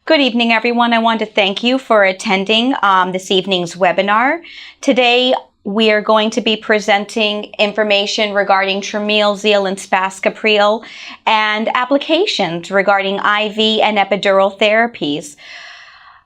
Good evening, everyone. I want to thank you for attending this evening's webinar. Today, we are going to be presenting information regarding Trameal, Zeal, and Spaskapril, and applications regarding IV and epidural therapies.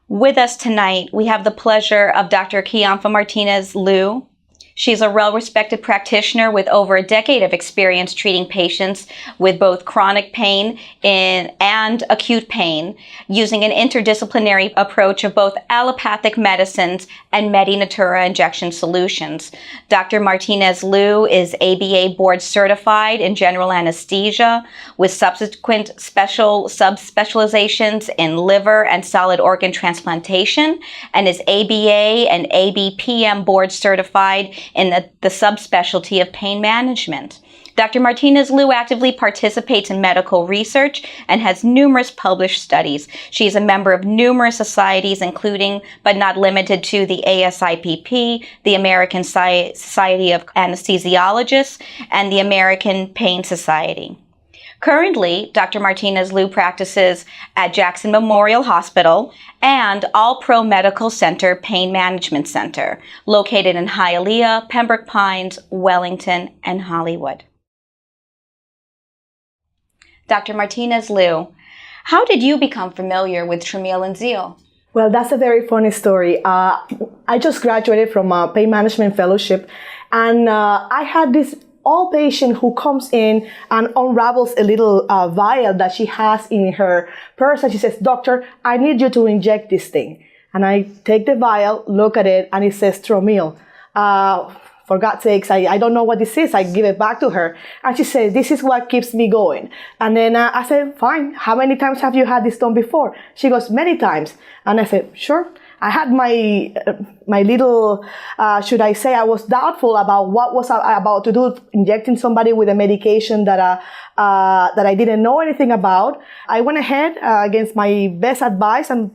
With us tonight, we have the pleasure of Dr. Kianfa Martinez-Liu. She's a well-respected practitioner with over a decade of experience treating patients with both chronic pain and acute pain, using an interdisciplinary approach of both allopathic medicines and Medi-Natura injection solutions. Dr. Martinez-Liu is ABA board certified in general anesthesia with subsequent special subspecializations in liver and solid organ transplantation, and is ABA and ABPM board certified in the subspecialty of pain management. Dr. Martinez-Liu actively participates in medical research and has numerous published studies. She is a member of numerous societies, including, but not limited to, the ASIPP, the American Society of Anesthesiologists, and the American Pain Society. Currently, Dr. Martinez-Liu practices at Jackson Memorial Hospital and All Pro Medical Center Pain Management Center, located in Hialeah, Pembroke Pines, Wellington, and Hollywood. Dr. Martinez-Liu, how did you become familiar with Trameal and Zeal? Well, that's a very funny story. I just graduated from a pain management fellowship, and I had this old patient who comes in and unravels a little vial that she has in her purse, and she says, "Doctor, I need you to inject this thing." And I take the vial, look at it, and it says Trameal. For God's sakes, I don't know what this is. I give it back to her, and she says, "This is what keeps me going." And then I said, "Fine, how many times have you had this done before?" She goes, "Many times." And I said, "Sure." I had my little, should I say, I was doubtful about what was I about to do, injecting somebody with a medication that I didn't know anything about. I went ahead against my best advice and,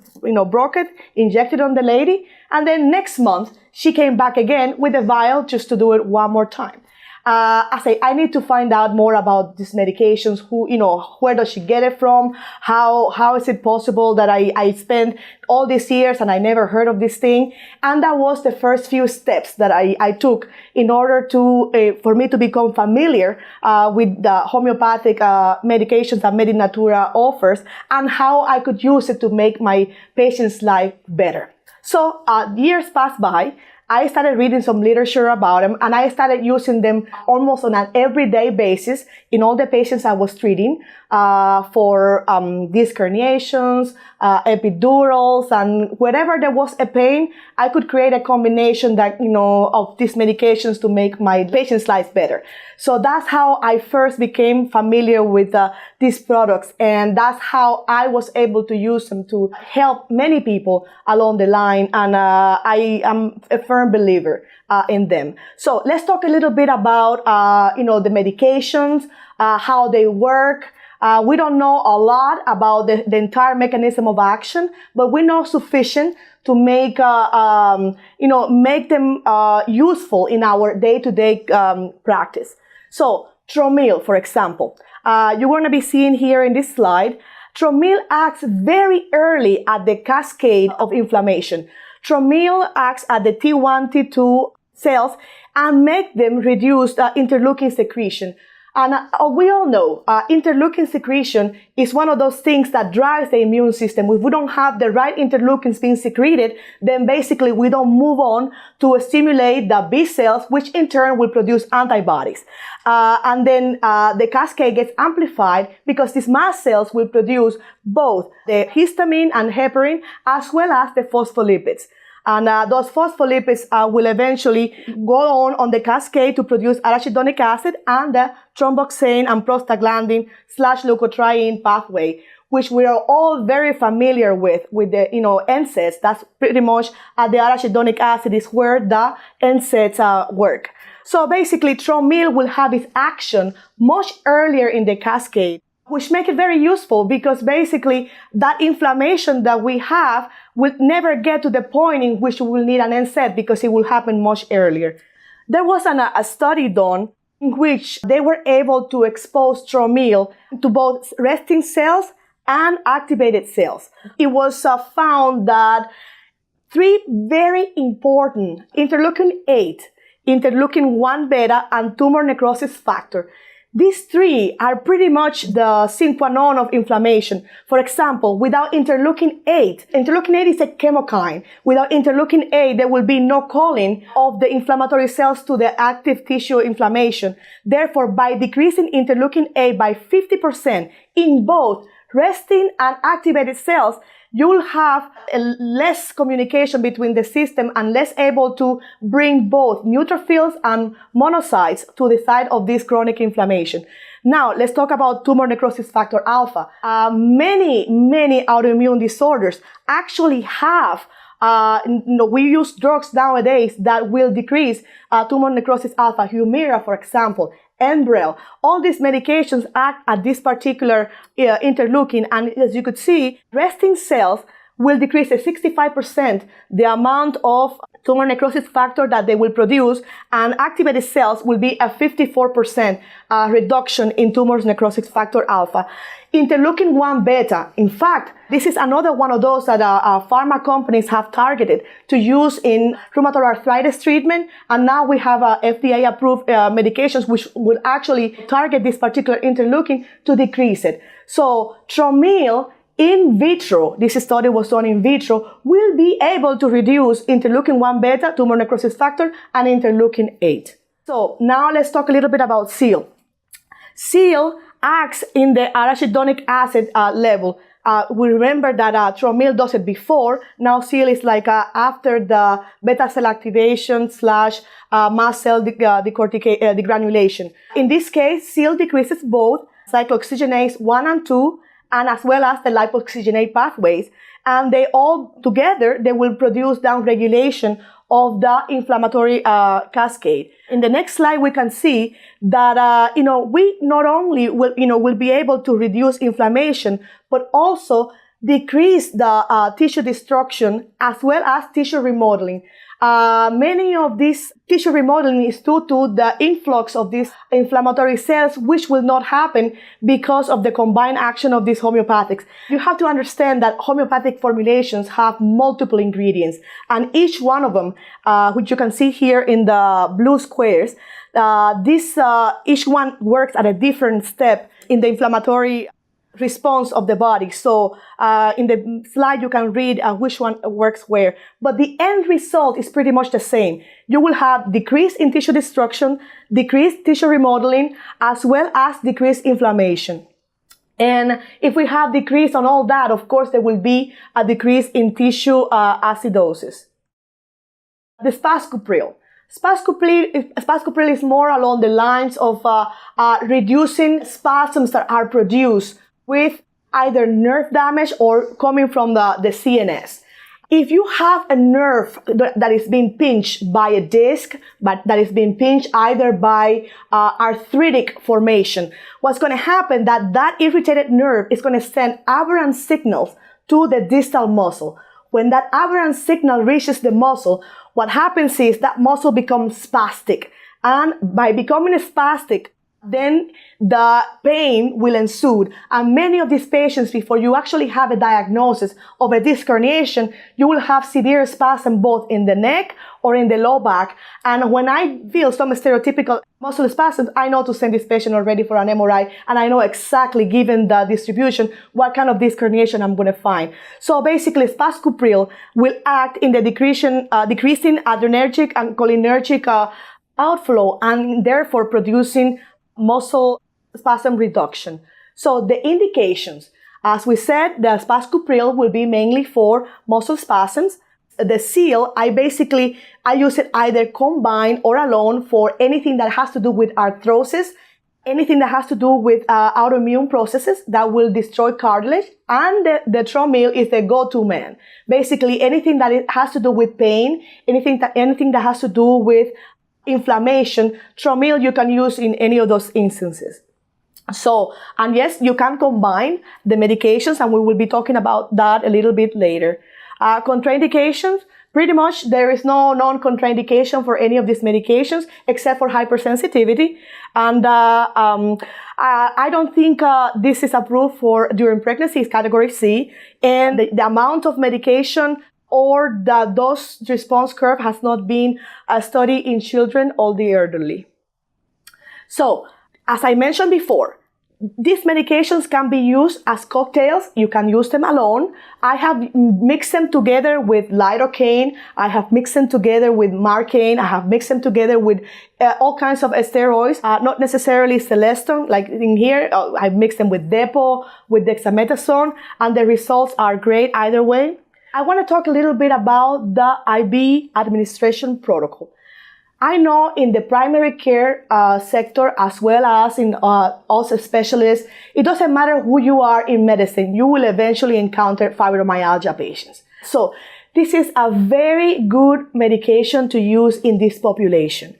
broke it, injected on the lady. And then next month, she came back again with a vial just to do it one more time. I say, I need to find out more about these medications. Where does she get it from? How is it possible that I spent all these years and I never heard of this thing? And that was the first few steps that I took in order for me to become familiar with the homeopathic medications that Medi-Natura offers and how I could use it to make my patient's life better. So years passed by. I started reading some literature about them, and I started using them almost on an everyday basis in all the patients I was treating for disc herniations, epidurals, and wherever there was a pain, I could create a combination of these medications to make my patient's life better. So that's how I first became familiar with these products, and that's how I was able to use them to help many people along the line, and I am a firm believer in them. So let's talk a little bit about the medications, how they work. We don't know a lot about the entire mechanism of action, but we know sufficient to make them useful in our day-to-day practice. So Trameal, for example, you're going to be seeing here in this slide, Trameal acts very early at the cascade of inflammation. Trameal acts at the T1, T2 cells and make them reduce interleukin secretion. And we all know interleukin secretion is one of those things that drives the immune system. If we don't have the right interleukins being secreted, then basically we don't move on to stimulate the B cells, which in turn will produce antibodies. And then the cascade gets amplified because these mast cells will produce both the histamine and heparin as well as the phospholipids. And those phospholipids will eventually go on the cascade to produce arachidonic acid and the thromboxane and prostaglandin/leukotriene pathway, which we are all very familiar with the NSAIDs. That's pretty much the arachidonic acid is where the NSAIDs work. So basically, Trameal will have its action much earlier in the cascade, which make it very useful because basically that inflammation that we have will never get to the point in which we will need an NSAID because it will happen much earlier. There was a study done in which they were able to expose Trameal to both resting cells and activated cells. It was found that 3 very important interleukin-8, interleukin-1 beta, and tumor necrosis factor. These 3 are pretty much the sine qua non of inflammation. For example, without interleukin-8, interleukin-8 is a chemokine. Without interleukin-8, there will be no calling of the inflammatory cells to the active tissue inflammation. Therefore, by decreasing interleukin-8 by 50% in both resting and activated cells, you will have less communication between the system and less able to bring both neutrophils and monocytes to the site of this chronic inflammation. Now, let's talk about tumor necrosis factor alpha. Many autoimmune disorders actually have we use drugs nowadays that will decrease tumor necrosis alpha. Humira, for example, Enbrel. All these medications act at this particular interleukin, and as you could see, resting cells will decrease at 65% the amount of tumor necrosis factor that they will produce, and activated cells will be a 54% reduction in tumor necrosis factor alpha. Interleukin-1 beta, in fact, this is another one of those that pharma companies have targeted to use in rheumatoid arthritis treatment, and now we have FDA-approved medications which will actually target this particular interleukin to decrease it. So Tromil in vitro, this study was done in vitro, will be able to reduce interleukin-1 beta, tumor necrosis factor, and interleukin-8. So now let's talk a little bit about SEAL. SEAL acts in the arachidonic acid level. We remember that Tromil does it before. Now SEAL is like after the beta cell activation / mast cell degranulation. In this case, SEAL decreases both cyclooxygenase 1 and 2, and as well as the lipoxygenase pathways. And they all together, they will produce downregulation of the inflammatory cascade. In the next slide, we can see that, we not only will be able to reduce inflammation, but also decrease the tissue destruction as well as tissue remodeling. Many of this tissue remodeling is due to the influx of these inflammatory cells, which will not happen because of the combined action of these homeopathics. You have to understand that homeopathic formulations have multiple ingredients, and each one of them, which you can see here in the blue squares, each one works at a different step in the inflammatory response of the body. So in the slide you can read which one works where, but the end result is pretty much the same. You will have decrease in tissue destruction, decreased tissue remodeling, as well as decreased inflammation. And if we have decrease on all that, of course there will be a decrease in tissue acidosis. The Spascupril. Spascupril is more along the lines of reducing spasms that are produced with either nerve damage or coming from the CNS. If you have a nerve that is being pinched by a disc, but that is being pinched either by arthritic formation, what's going to happen that irritated nerve is going to send aberrant signals to the distal muscle. When that aberrant signal reaches the muscle, what happens is that muscle becomes spastic. And by becoming spastic, then the pain will ensue. And many of these patients, before you actually have a diagnosis of a disc herniation, you will have severe spasm both in the neck or in the low back. And when I feel some stereotypical muscle spasms, I know to send this patient already for an MRI, and I know exactly, given the distribution, what kind of disc herniation I'm going to find. So basically, Spascupril will act in the decreasing adrenergic and cholinergic outflow, and therefore producing muscle spasm reduction. So the indications, as we said, the Spascupril will be mainly for muscle spasms. The SEAL, I use it either combined or alone for anything that has to do with arthrosis, anything that has to do with autoimmune processes that will destroy cartilage, and the Tromil is the go-to man. Basically, anything that has to do with pain, anything that has to do with inflammation, Tromil you can use in any of those instances. So, and yes, you can combine the medications, and we will be talking about that a little bit later. Contraindications, Pretty much there is no non-contraindication for any of these medications except for hypersensitivity. And I don't think this is approved for during pregnancy. It's category C. And the amount of medication or the dose response curve has not been studied in children or the elderly. So, as I mentioned before, these medications can be used as cocktails. You can use them alone. I have mixed them together with lidocaine. I have mixed them together with Marcaine. I have mixed them together with all kinds of steroids, not necessarily Celestone. Like in here, I've mixed them with Depo, with dexamethasone, and the results are great either way. I want to talk a little bit about the IV administration protocol. I know in the primary care sector, as well as in also specialists, it doesn't matter who you are in medicine, you will eventually encounter fibromyalgia patients. So this is a very good medication to use in this population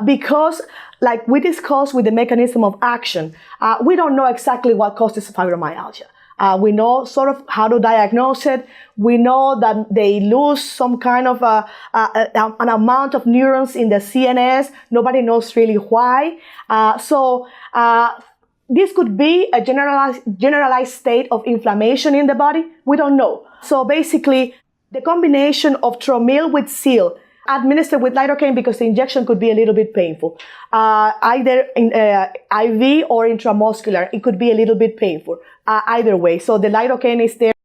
because, like we discussed with the mechanism of action, we don't know exactly what causes fibromyalgia. We know sort of how to diagnose it. We know that they lose some kind of an amount of neurons in the CNS. Nobody knows really why. This could be a generalized state of inflammation in the body. We don't know. So basically, the combination of Tromil with Seal administered with lidocaine, because the injection could be a little bit painful. Either in IV or intramuscular, it could be a little bit painful. Either way. So the lidocaine is there.